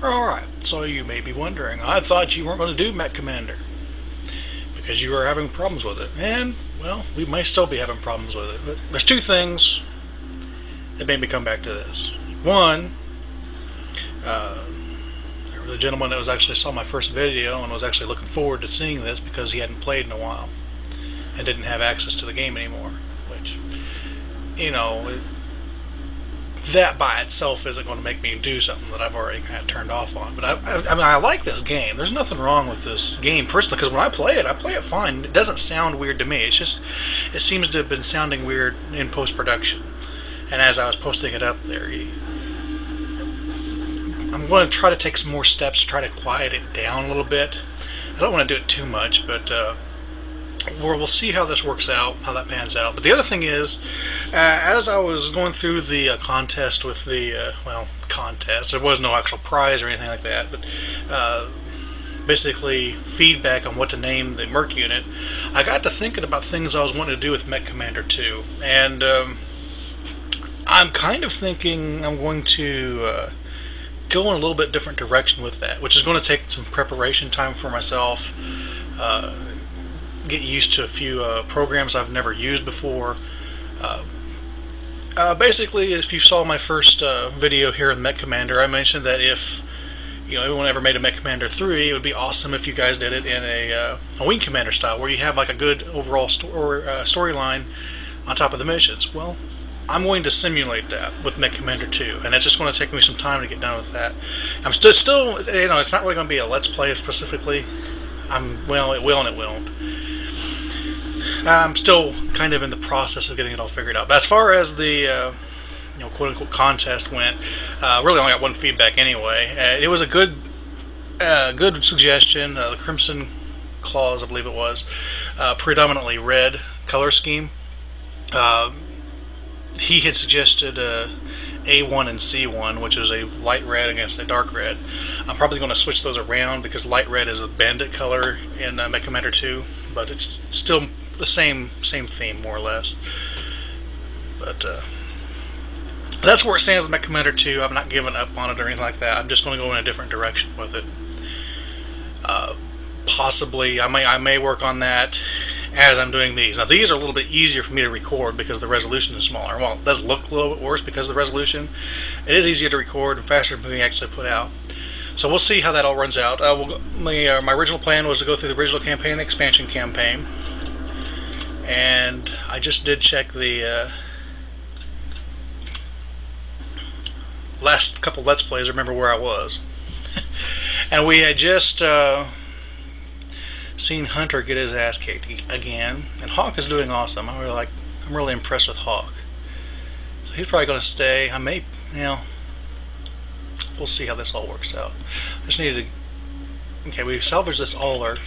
Alright, so you may be wondering, I thought you weren't going to do Mech Commander because you were having problems with it. And, well, we may still be having problems with it. But there's two things that made me come back to this. One, there was a gentleman that actually saw my first video and was actually looking forward to seeing this because he hadn't played in a while and didn't have access to the game anymore. Which, you know, that by itself isn't going to make me do something that I've already kind of turned off on. But I mean, I like this game. There's nothing wrong with this game personally, because when I play it fine. It doesn't sound weird to me. It's just, it seems to have been sounding weird in post-production. And as I was posting it up there, I'm going to try to take some more steps to try to quiet it down a little bit. I don't want to do it too much, but we'll see how this works out, how that pans out. But the other thing is, as I was going through the contest with the, contest, there was no actual prize or anything like that, but basically feedback on what to name the Merc unit, I got to thinking about things I was wanting to do with Mech Commander 2. And I'm kind of thinking I'm going to go in a little bit different direction with that, which is going to take some preparation time for myself, get used to a few programs I've never used before. Basically, if you saw my first video here in Mech Commander, I mentioned that if anyone ever made a Mech Commander 3, it would be awesome if you guys did it in a Wing Commander style, where you have like a good overall storyline on top of the missions. Well, I'm going to simulate that with Mech Commander 2, and it's just going to take me some time to get done with that. I'm still, it's not really going to be a Let's Play specifically. It will and it won't. I'm still kind of in the process of getting it all figured out. But as far as the quote-unquote contest went, really only got one feedback anyway. It was a good suggestion. The Crimson Claws, I believe it was, predominantly red color scheme. He had suggested A1 and C1, which is a light red against a dark red. I'm probably going to switch those around because light red is a bandit color in Mech Commander 2, but it's still the same theme, more or less. But that's where it stands with Mech Commander 2. I've not given up on it or anything like that. I'm just going to go in a different direction with it. Possibly, I may work on that as I'm doing these. Now, these are a little bit easier for me to record because the resolution is smaller. Well, it does look a little bit worse because of the resolution. It is easier to record and faster for me to actually put out. So we'll see how that all runs out. My original plan was to go through the original campaign and the expansion campaign. And I just did check the last couple Let's Plays. I remember where I was. And we had just seen Hunter get his ass kicked again. And Hawk is doing awesome. I'm really impressed with Hawk. So he's probably going to stay. We'll see how this all works out. Just needed to... Okay, we salvaged this Auler.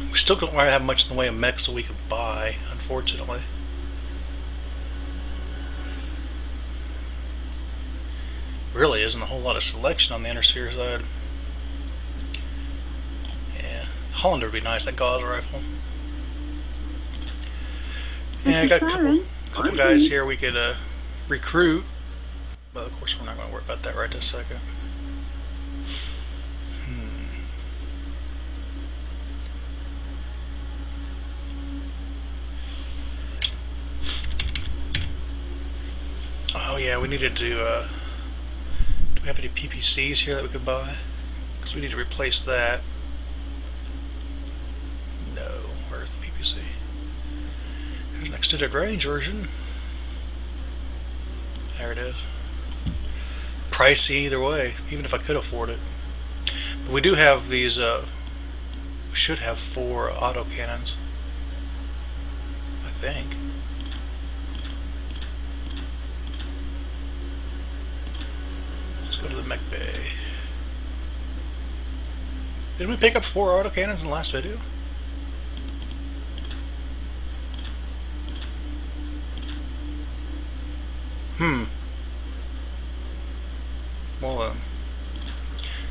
We still don't really have much in the way of mechs that we could buy, unfortunately. Really isn't a whole lot of selection on the Intersphere side. Yeah, Hollander would be nice, that Gauss rifle. Yeah, I got a couple guys here we could recruit. But of course we're not going to worry about that right this second. Oh yeah, we needed to do we have any PPCs here that we could buy? Because we need to replace that. No, where's the PPC? There's an extended range version. There it is. Pricey either way, even if I could afford it. But we do have these, we should have 4 autocannons, I think. Go to the mech bay. Didn't we pick up 4 autocannons in the last video? Well,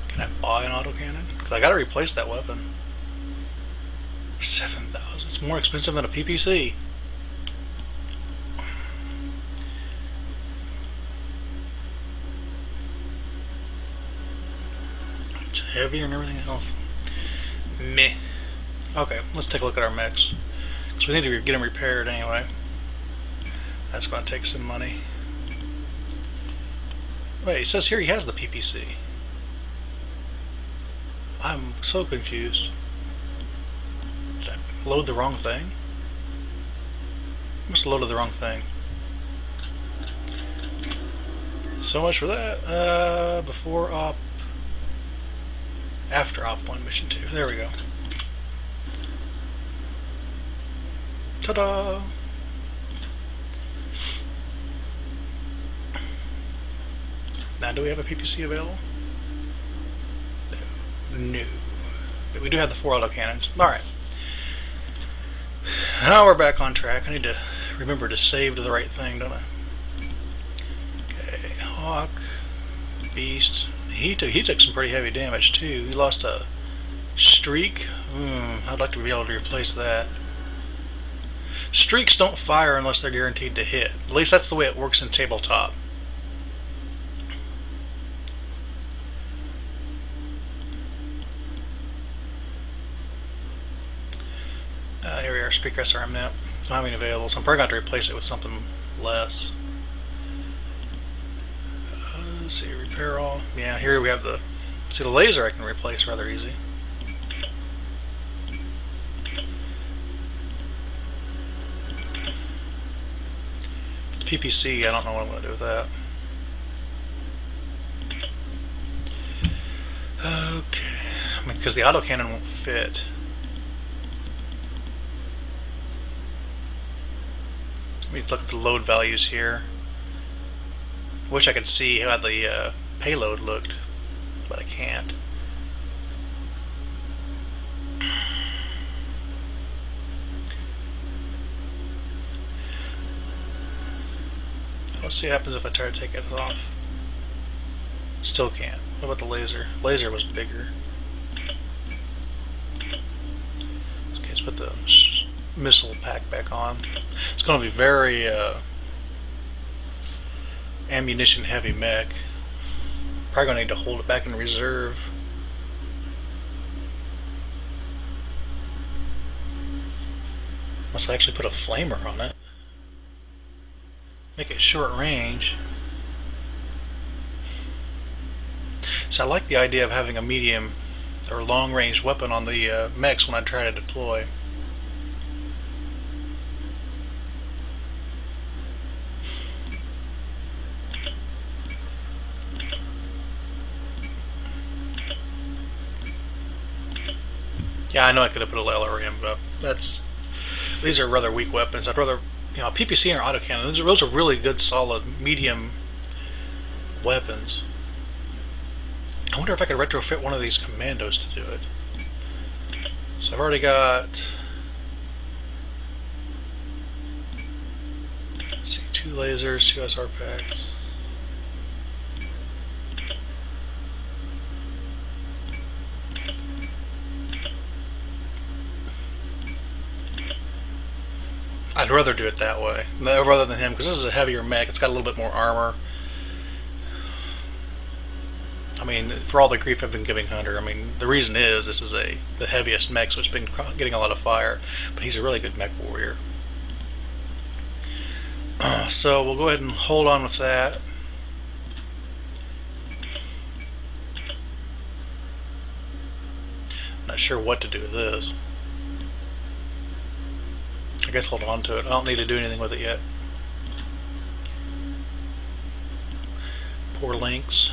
can I buy an autocannon? Because I gotta replace that weapon. 7,000. It's more expensive than a PPC. heavier and everything else. Meh. Okay, let's take a look at our mechs. Because we need to get them repaired anyway. That's going to take some money. Wait, it says here he has the PPC. I'm so confused. Did I load the wrong thing? Must have loaded the wrong thing. So much for that. Before op. After op 1, mission 2. There we go. Ta-da! Now, do we have a PPC available? No. But we do have the 4 autocannons. Alright. Now we're back on track. I need to remember to save to the right thing, don't I? Okay, Hawk, Beast. He took some pretty heavy damage too. He lost a streak. I'd like to be able to replace that. Streaks don't fire unless they're guaranteed to hit. At least that's the way it works in tabletop. Here we are, streak SRM now. Don't have any available, so I'm probably going to have to replace it with something less. Let's see, repair all. Yeah, here we have the. See, the laser I can replace rather easy. The PPC, I don't know what I'm going to do with that. Okay, I mean, because the autocannon won't fit. Let me look at the load values here. Wish I could see how the payload looked, but I can't. Let's see what happens if I try to take it off. Still can't. What about the laser? Laser was bigger. Okay, let's put the missile pack back on. It's going to be very ammunition heavy mech. Probably going to need to hold it back in reserve. Must actually put a flamer on it. Make it short range. So I like the idea of having a medium or long range weapon on the mechs when I try to deploy. Yeah, I know I could have put a LRM, but these are rather weak weapons. I'd rather, PPC and autocannon. Those are really good, solid, medium weapons. I wonder if I could retrofit one of these commandos to do it. So I've already got, let's see, 2 lasers, 2 SR packs. I'd rather do it that way rather than him, because this is a heavier mech. It's got a little bit more armor. I mean, for all the grief I've been giving Hunter, I mean, the reason is this is the heaviest mech, so it's been getting a lot of fire. But he's a really good mech warrior. So we'll go ahead and hold on with that. Not sure what to do with this. I guess hold on to it. I don't need to do anything with it yet. Poor links.